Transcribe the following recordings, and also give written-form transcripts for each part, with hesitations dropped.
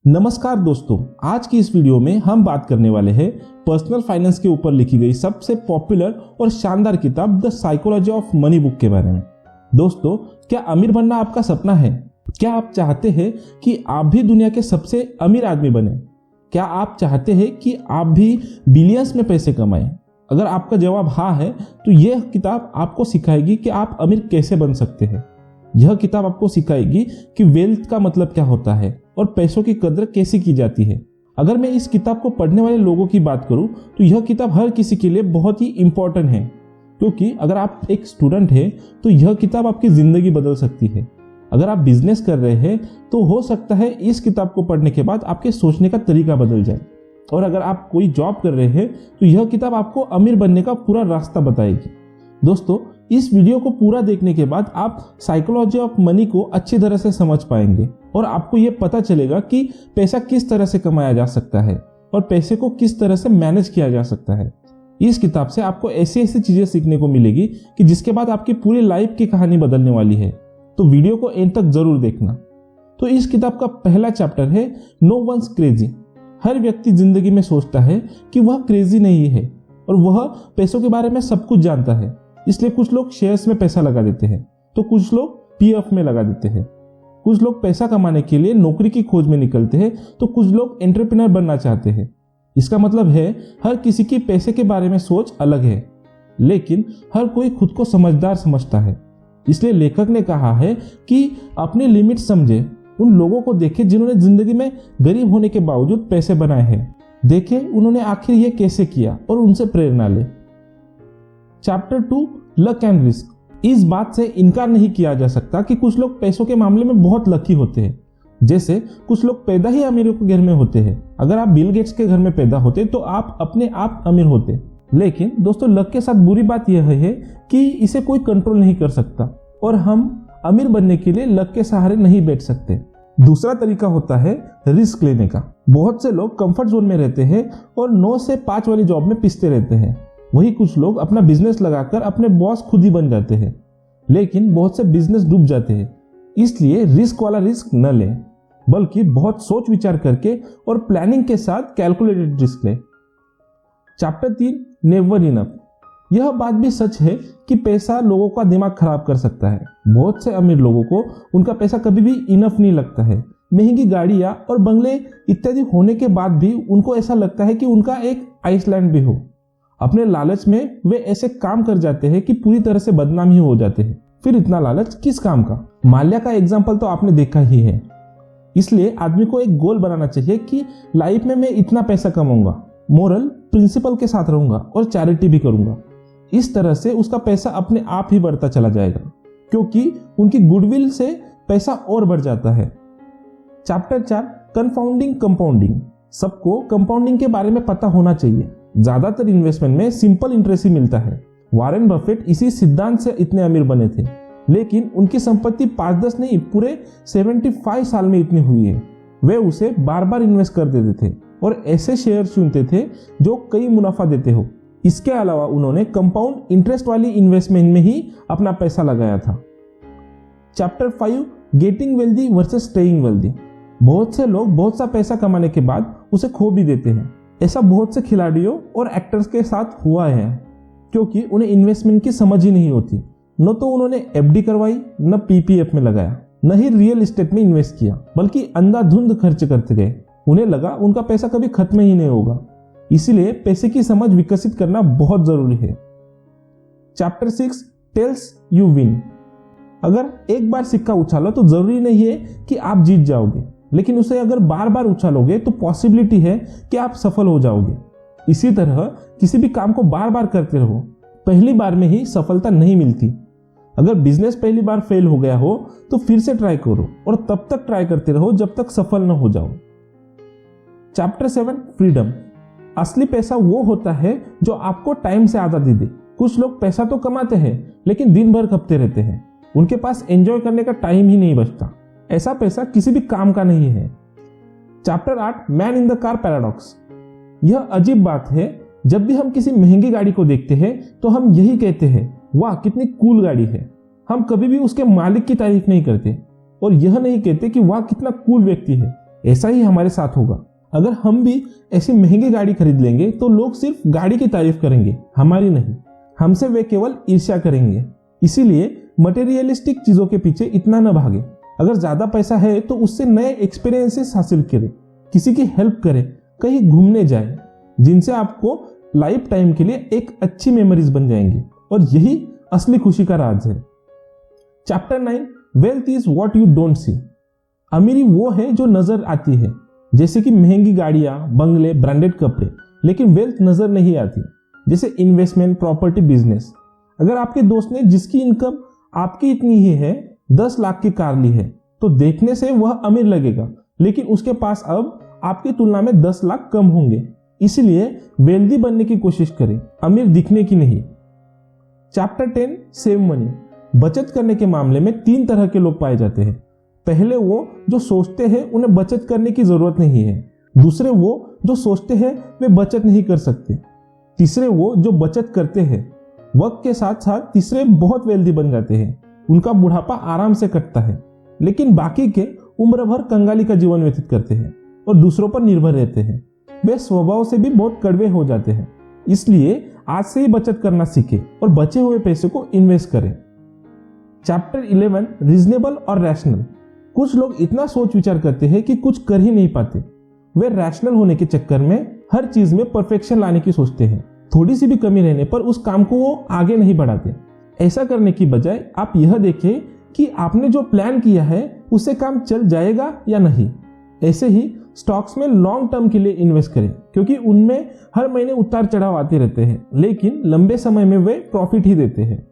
नमस्कार दोस्तों, आज की इस वीडियो में हम बात करने वाले हैं पर्सनल फाइनेंस के ऊपर लिखी गई सबसे पॉपुलर और शानदार किताब the psychology of money book के बारे में। दोस्तों, क्या अमीर बनना आपका सपना है? क्या आप चाहते हैं कि आप भी दुनिया के सबसे अमीर आदमी बने? क्या आप चाहते हैं कि आप भी बिलियंस में पैसे कमाएं? अगर आपका जवाब हाँ है तो यह किताब आपको सिखाएगी कि आप अमीर कैसे बन सकते हैं। यह किताब आपको सिखाएगी कि वेल्थ का मतलब क्या होता है और पैसों की कदर कैसे की जाती है। अगर मैं इस किताब को पढ़ने वाले लोगों की बात करूं तो यह किताब हर किसी के लिए बहुत ही इंपॉर्टेंट है, क्योंकि अगर आप एक स्टूडेंट हैं तो यह किताब आपकी जिंदगी बदल सकती है। अगर आप बिजनेस कर रहे हैं तो हो सकता है इस किताब को पढ़ने के बाद आपके सोचने का तरीका बदल जाए, और अगर आप कोई जॉब कर रहे हैं तो यह किताब आपको अमीर बनने का पूरा रास्ता बताएगी। दोस्तों, इस वीडियो को पूरा देखने के बाद आप साइकोलॉजी ऑफ मनी को अच्छी तरह से समझ पाएंगे और आपको यह पता चलेगा कि पैसा किस तरह से कमाया जा सकता है और पैसे को किस तरह से मैनेज किया जा सकता है। इस किताब से आपको ऐसी ऐसी चीजें सीखने को मिलेगी कि जिसके बाद आपकी पूरी लाइफ की कहानी बदलने वाली है। तो वीडियो को एंड तक जरूर देखना। तो इस किताब का पहला चैप्टर है नो वंस क्रेजी। हर व्यक्ति जिंदगी में सोचता है कि वह क्रेजी नहीं है और वह पैसों के बारे में सब कुछ जानता है, इसलिए कुछ लोग शेयर्स में पैसा लगा देते हैं तो कुछ लोग पीएफ में लगा देते हैं। कुछ लोग पैसा कमाने के लिए नौकरी की खोज में निकलते हैं तो कुछ लोग एंटरप्रेन्योर बनना चाहते हैं। इसका मतलब है हर किसी की पैसे के बारे में सोच अलग है, लेकिन हर कोई खुद को समझदार समझता है। इसलिए लेखक ने कहा है कि अपनी लिमिट समझे। उन लोगों को देखें जिन्होंने जिंदगी में गरीब होने के बावजूद पैसे बनाए हैं। देखें उन्होंने आखिर यह कैसे किया और उनसे प्रेरणा ले। Chapter 2 luck and risk. इस बात से इनकार नहीं किया जा सकता कि कुछ लोग पैसों के मामले में बहुत लकी होते हैं। जैसे कुछ लोग पैदा ही अमीरों के घर में होते हैं। अगर आप बिल गेट्स के घर में पैदा होते तो आप अपने आप अमीर होते। लेकिन दोस्तों, लक के साथ बुरी बात यह है कि इसे कोई कंट्रोल नहीं कर सकता और हम अमीर बनने के लिए लक के सहारे नहीं बैठ सकते। दूसरा तरीका होता है रिस्क लेने का। बहुत से लोग कंफर्ट जोन में रहते हैं और 9 से 5 वाली जॉब में पिसते रहते हैं। वही कुछ लोग अपना बिजनेस लगाकर अपने बॉस खुद ही बन जाते हैं, लेकिन बहुत से बिजनेस डूब जाते हैं। इसलिए रिस्क वाला रिस्क न लें, बल्कि बहुत सोच विचार करके और प्लानिंग के साथ कैलकुलेटेड रिस्क लें। Chapter 3 never enough. यह बात भी सच है कि पैसा लोगों का दिमाग खराब कर सकता है। बहुत से अमीर लोगों को उनका पैसा कभी भी इनफ नहीं लगता है। महंगी गाड़ियां और बंगले इत्यादि होने के बाद भी उनको ऐसा लगता है कि उनका एक आइसलैंड भी हो। अपने लालच में वे ऐसे काम कर जाते हैं कि पूरी तरह से बदनाम ही हो जाते हैं। फिर इतना लालच किस काम का? माल्या का एग्जाम्पल तो आपने देखा ही है। इसलिए आदमी को एक गोल बनाना चाहिए कि लाइफ में मैं इतना पैसा कमाऊंगा, मोरल प्रिंसिपल के साथ रहूंगा और चैरिटी भी करूंगा। इस तरह से उसका पैसा अपने आप ही बढ़ता चला जाएगा, क्योंकि उनकी गुडविल से पैसा और बढ़ जाता है। Chapter 4 compounding compounding. सबको कंपाउंडिंग के बारे में पता होना चाहिए। ज्यादातर इन्वेस्टमेंट में सिंपल इंटरेस्ट ही मिलता है। वॉरेन बफेट इसी सिद्धांत से इतने अमीर बने थे, लेकिन उनकी संपत्ति 5-10 नहीं पूरे 75 साल में इतनी हुई है। वे उसे बार बार इन्वेस्ट कर देते थे और ऐसे शेयर चुनते थे जो कई मुनाफा देते हो। इसके अलावा उन्होंने कंपाउंड इंटरेस्ट वाली इन्वेस्टमेंट में ही अपना पैसा लगाया था। Chapter 5 getting wealthy versus staying wealthy. बहुत से लोग बहुत सा पैसा कमाने के बाद उसे खो भी देते हैं। ऐसा बहुत से खिलाड़ियों और एक्टर्स के साथ हुआ है, क्योंकि उन्हें इन्वेस्टमेंट की समझ ही नहीं होती। न तो उन्होंने एफडी करवाई, न पीपीएफ में लगाया, न ही रियल एस्टेट में इन्वेस्ट किया, बल्कि अंधाधुंध खर्च करते गए। उन्हें लगा उनका पैसा कभी खत्म ही नहीं होगा। इसीलिए पैसे की समझ विकसित करना बहुत जरूरी है। Chapter 6 tells you win. अगर एक बार सिक्का उछालो तो जरूरी नहीं है कि आप जीत जाओगे, लेकिन उसे अगर बार बार उछालोगे तो पॉसिबिलिटी है कि आप सफल हो जाओगे। इसी तरह किसी भी काम को बार बार करते रहो। पहली बार में ही सफलता नहीं मिलती। अगर बिजनेस पहली बार फेल हो गया हो तो फिर से ट्राई करो और तब तक ट्राई करते रहो जब तक सफल न हो जाओ। Chapter 7 freedom. असली पैसा वो होता है जो आपको टाइम से आज़ादी दे। कुछ लोग पैसा तो कमाते हैं लेकिन दिन भर खपते रहते हैं। उनके पास एंजॉय करने का टाइम ही नहीं बचता। ऐसा पैसा किसी भी काम का नहीं है। Chapter 8 man in the car paradox. यह अजीब बात है, जब भी हम किसी महंगी गाड़ी को देखते हैं तो हम यही कहते हैं, वाह कितनी कूल गाड़ी है। हम कभी भी उसके मालिक की तारीफ नहीं करते और यह नहीं कहते कि वाह कितना कूल व्यक्ति है। ऐसा ही हमारे साथ होगा। अगर हम भी ऐसी महंगी गाड़ी खरीद लेंगे तो लोग सिर्फ गाड़ी की तारीफ करेंगे, हमारी नहीं। हमसे वे केवल ईर्ष्या करेंगे। इसीलिए मटेरियलिस्टिक चीजों के पीछे इतना न भागे। अगर ज्यादा पैसा है तो उससे नए एक्सपीरियंसेस हासिल करें, किसी की हेल्प करें, कहीं घूमने जाएं, जिनसे आपको लाइफ टाइम के लिए एक अच्छी मेमोरीज बन जाएंगी। और यही असली खुशी का राज है। Chapter 9, wealth is what you don't see. अमीरी वो है जो नजर आती है, जैसे कि महंगी गाड़ियां, बंगले, ब्रांडेड कपड़े। लेकिन वेल्थ नजर नहीं आती, जैसे इन्वेस्टमेंट, प्रॉपर्टी, बिजनेस। अगर आपके दोस्त ने जिसकी इनकम आपकी इतनी ही है 10 लाख की कार ली है तो देखने से वह अमीर लगेगा, लेकिन उसके पास अब आपकी तुलना में 10 लाख कम होंगे। इसलिए वेल्दी बनने की कोशिश करें, अमीर दिखने की नहीं। Chapter 10, save money. बचत करने के मामले में 3 तरह के लोग पाए जाते हैं। पहले वो जो सोचते हैं उन्हें बचत करने की जरूरत नहीं है। दूसरे वो जो सोचते हैं वे बचत नहीं कर सकते। तीसरे वो जो बचत करते हैं। वक्त के साथ साथ तीसरे बहुत वेल्दी बन जाते हैं, उनका बुढ़ापा आराम से कटता है। लेकिन बाकी के उम्र भर कंगाली का जीवन व्यतीत करते हैं और दूसरों पर निर्भर रहते हैं। वे स्वभाव से भी बहुत कड़वे हो जाते हैं। इसलिए आज से ही बचत करना सीखें और बचे हुए पैसे को इन्वेस्ट करें। चैप्टर 11, रीजनेबल और रैशनल। कुछ लोग इतना सोच विचार करते हैं कि कुछ कर ही नहीं पाते। वे रैशनल होने के चक्कर में हर चीज में परफेक्शन लाने की सोचते हैं। थोड़ी सी भी कमी रहने पर उस काम को वो आगे नहीं बढ़ाते। ऐसा करने की बजाय आप यह देखें कि आपने जो प्लान किया है उससे काम चल जाएगा या नहीं। ऐसे ही स्टॉक्स में लॉन्ग टर्म के लिए इन्वेस्ट करें, क्योंकि उनमें हर महीने उतार चढ़ाव आते रहते हैं, लेकिन लंबे समय में वे प्रॉफिट ही देते हैं।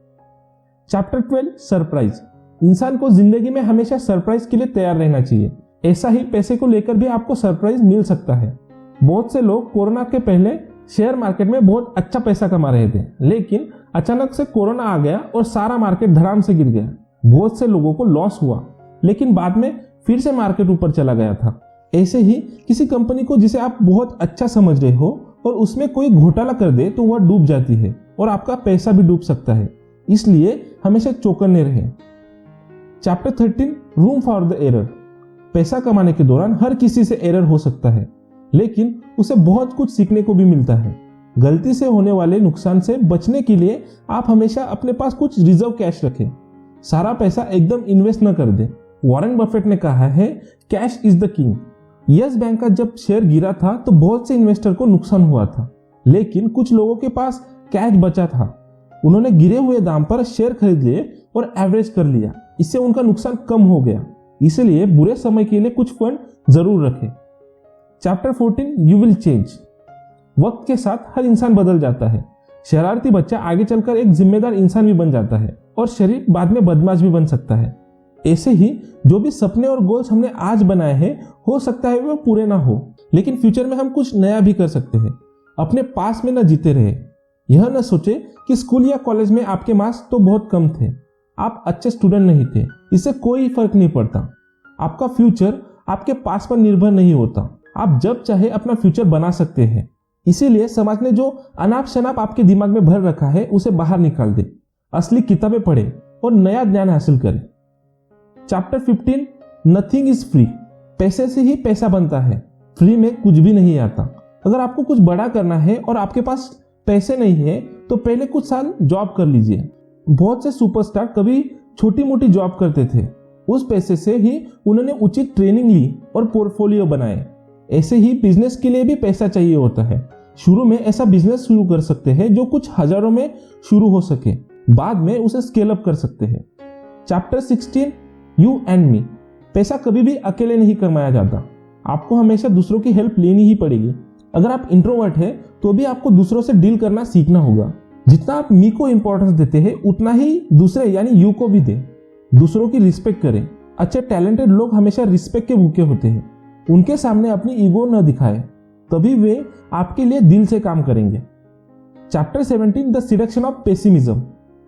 Chapter 12, surprise. इंसान को जिंदगी में हमेशा सरप्राइज के लिए तैयार रहना चाहिए। ऐसा ही पैसे को लेकर भी आपको सरप्राइज मिल सकता है। बहुत से लोग कोरोना के पहले शेयर मार्केट में बहुत अच्छा पैसा कमा रहे थे, लेकिन अचानक से कोरोना आ गया और सारा मार्केट धड़ाम से गिर गया। बहुत से लोगों को लॉस हुआ, लेकिन बाद में फिर से मार्केट ऊपर चला गया था। ऐसे ही किसी कंपनी को जिसे आप बहुत अच्छा समझ रहे हो और उसमें कोई घोटाला कर दे तो वह डूब जाती है और आपका पैसा भी डूब सकता है। इसलिए हमेशा चौकन्ने रहें। Chapter 13, room for the error. पैसा कमाने के दौरान हर किसी से एरर हो सकता है, लेकिन उसे बहुत कुछ सीखने को भी मिलता है। गलती से होने वाले नुकसान से बचने के लिए आप हमेशा अपने पास कुछ रिजर्व कैश रखें। सारा पैसा एकदम इन्वेस्ट न कर दें। वॉरेन बफेट ने कहा है, cash is the king. Yes bank का जब शेयर गिरा था तो बहुत से इन्वेस्टर को नुकसान हुआ था, लेकिन कुछ लोगों के पास कैश बचा था। उन्होंने गिरे हुए दाम पर शेयर खरीद लिए और एवरेज कर लिया। इससे उनका नुकसान कम हो गया। इसलिए बुरे समय के लिए कुछ फंड जरूर रखें। Chapter 14, you will change. वक्त के साथ हर इंसान बदल जाता है। शरारती बच्चा आगे चलकर एक जिम्मेदार इंसान भी बन जाता है और शरीफ बाद में बदमाश भी बन सकता है। ऐसे ही जो भी सपने और गोल्स हमने आज बनाए हैं, हो सकता है वो पूरे ना हो, लेकिन फ्यूचर में हम कुछ नया भी कर सकते हैं। अपने पास में न जीते रहे। यह न सोचे कि स्कूल या कॉलेज में आपके मार्क्स तो बहुत कम थे, आप अच्छे स्टूडेंट नहीं थे। इससे कोई फर्क नहीं पड़ता। आपका फ्यूचर आपके पास पर निर्भर नहीं होता। आप जब चाहे अपना फ्यूचर बना सकते हैं। इसीलिए समाज ने जो अनाप शनाप आपके दिमाग में भर रखा है उसे बाहर निकाल दे। असली किताबें पढ़े और नया ज्ञान हासिल करें। Chapter 15, nothing is free. पैसे से ही पैसा बनता है, फ्री में कुछ भी नहीं आता। अगर आपको कुछ बड़ा करना है और आपके पास पैसे नहीं है तो पहले कुछ साल जॉब कर लीजिए। बहुत से सुपरस्टार कभी छोटी मोटी जॉब करते थे। उस पैसे से ही उन्होंने उचित ट्रेनिंग ली और पोर्टफोलियो बनाए। ऐसे ही बिजनेस के लिए भी पैसा चाहिए होता है। शुरू में ऐसा बिजनेस शुरू कर सकते हैं जो कुछ हजारों में शुरू हो सके, बाद में उसे स्केल अप कर सकते हैं। Chapter 16, you and me. पैसा कभी भी अकेले नहीं कमाया जाता। आपको हमेशा दूसरों की हेल्प लेनी ही पड़ेगी। अगर आप इंट्रोवर्ट हैं तो भी आपको दूसरों से डील करना सीखना होगा। जितना आप मी को इंपॉर्टेंस देते हैं उतना ही दूसरे यानी यू को भी दें। दूसरों की रिस्पेक्ट करें। अच्छे टैलेंटेड लोग हमेशा रिस्पेक्ट के भूखे होते हैं। उनके सामने अपनी ईगो न दिखाएं, तभी वे आपके लिए दिल से काम करेंगे। Chapter 17, the seduction of pessimism.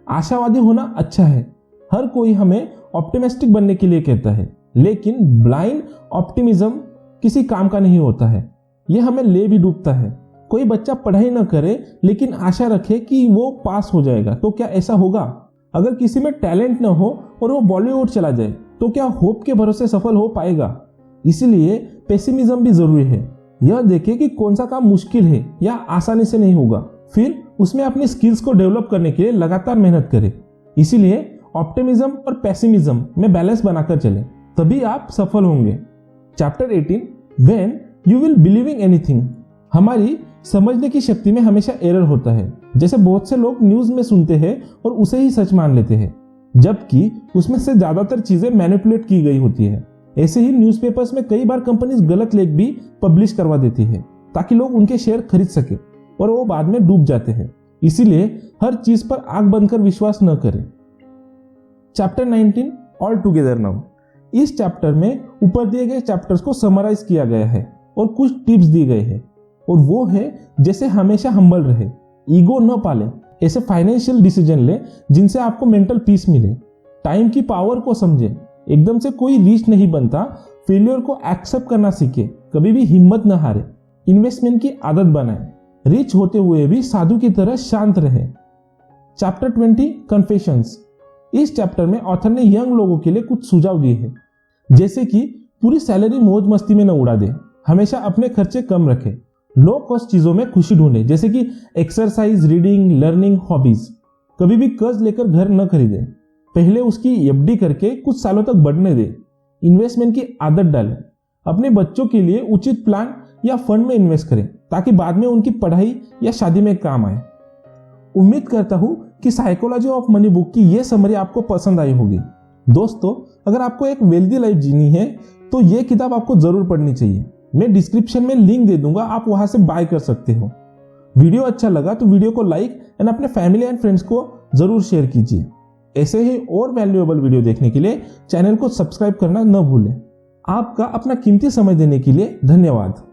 आशावादी होना अच्छा है। हर कोई हमें ऑप्टिमिस्टिक बनने के लिए कहता है, लेकिन ब्लाइंड ऑप्टिमिज्म किसी काम का नहीं होता है। यह हमें ले भी डूबता है। कोई बच्चा पढ़ाई न करे लेकिन आशा रखे कि वो पास हो जाएगा, तो क्या ऐसा होगा? अगर किसी में टैलेंट न हो और वो बॉलीवुड चला जाए तो क्या होप के भरोसे सफल हो पाएगा? इसीलिए पेसिमिज्म भी जरूरी है। यह देखें कि कौन सा काम मुश्किल है या आसानी से नहीं होगा, फिर उसमें अपनी स्किल्स को डेवलप करने के लिए लगातार मेहनत करें। इसीलिए ऑप्टिमिज्म और पेसिमिज्म में बैलेंस बनाकर चलें, तभी आप सफल होंगे। Chapter 18 when you will believing anything. हमारी समझने की शक्ति में हमेशा एरर होता है। जैसे बहुत से लोग न्यूज में सुनते हैं और उसे ही सच मान लेते हैं, जबकि उसमें से ज्यादातर चीजें मैनिपुलेट की गई होती है। ऐसे ही न्यूज़पेपर्स में कई बार कंपनीज गलत लेख भी पब्लिश करवा देती है ताकि लोग उनके शेयर खरीद सके और वो बाद में डूब जाते हैं। इसीलिए हर चीज पर आंख बंद कर विश्वास न करें। Chapter 19 all together now. इस चैप्टर में ऊपर दिए गए चैप्टर्स को समराइज किया गया है और कुछ टिप्स दिए गए हैं, और वो है जैसे हमेशा हम्बल रहे, ईगो न पाले, ऐसे फाइनेंशियल डिसीजन ले जिनसे आपको मेंटल पीस मिले, टाइम की पावर को समझे, एकदम से कोई रिच नहीं बनता, फेलियर को एक्सेप्ट करना सीखे, कभी भी हिम्मत न हारे, इन्वेस्टमेंट की आदत बनाए, रिच होते हुए भी साधु की तरह शांत रहे। Chapter 20 confessions. इस चैप्टर में ऑथर ने यंग लोगों के लिए कुछ सुझाव दिए हैं, जैसे कि पूरी सैलरी मौज मस्ती में न उड़ा दे, हमेशा अपने खर्चे कम रखे, लो कॉस्ट चीजों में खुशी ढूंढे, जैसे कि एक्सरसाइज, रीडिंग, लर्निंग, हॉबीज। कभी भी कर्ज लेकर घर न खरीदे, पहले उसकी एफडी करके कुछ सालों तक बढ़ने दे, इन्वेस्टमेंट की आदत डालें, अपने बच्चों के लिए उचित प्लान या फंड में इन्वेस्ट करें ताकि बाद में उनकी पढ़ाई या शादी में काम आए। उम्मीद करता हूं कि साइकोलॉजी ऑफ मनी बुक की यह समरी आपको पसंद आई होगी। दोस्तों, अगर आपको एक वेल्दी लाइफ जीनी है तो यह किताब आपको जरूर पढ़नी चाहिए। मैं डिस्क्रिप्शन में लिंक दे दूंगा, आप वहां से बाय कर सकते हो। वीडियो अच्छा लगा तो वीडियो को लाइक एंड अपने फैमिली एंड फ्रेंड्स को जरूर शेयर कीजिए। ऐसे ही और वैल्यूएबल वीडियो देखने के लिए चैनल को सब्सक्राइब करना न भूलें। आपका अपना कीमती समय देने के लिए धन्यवाद।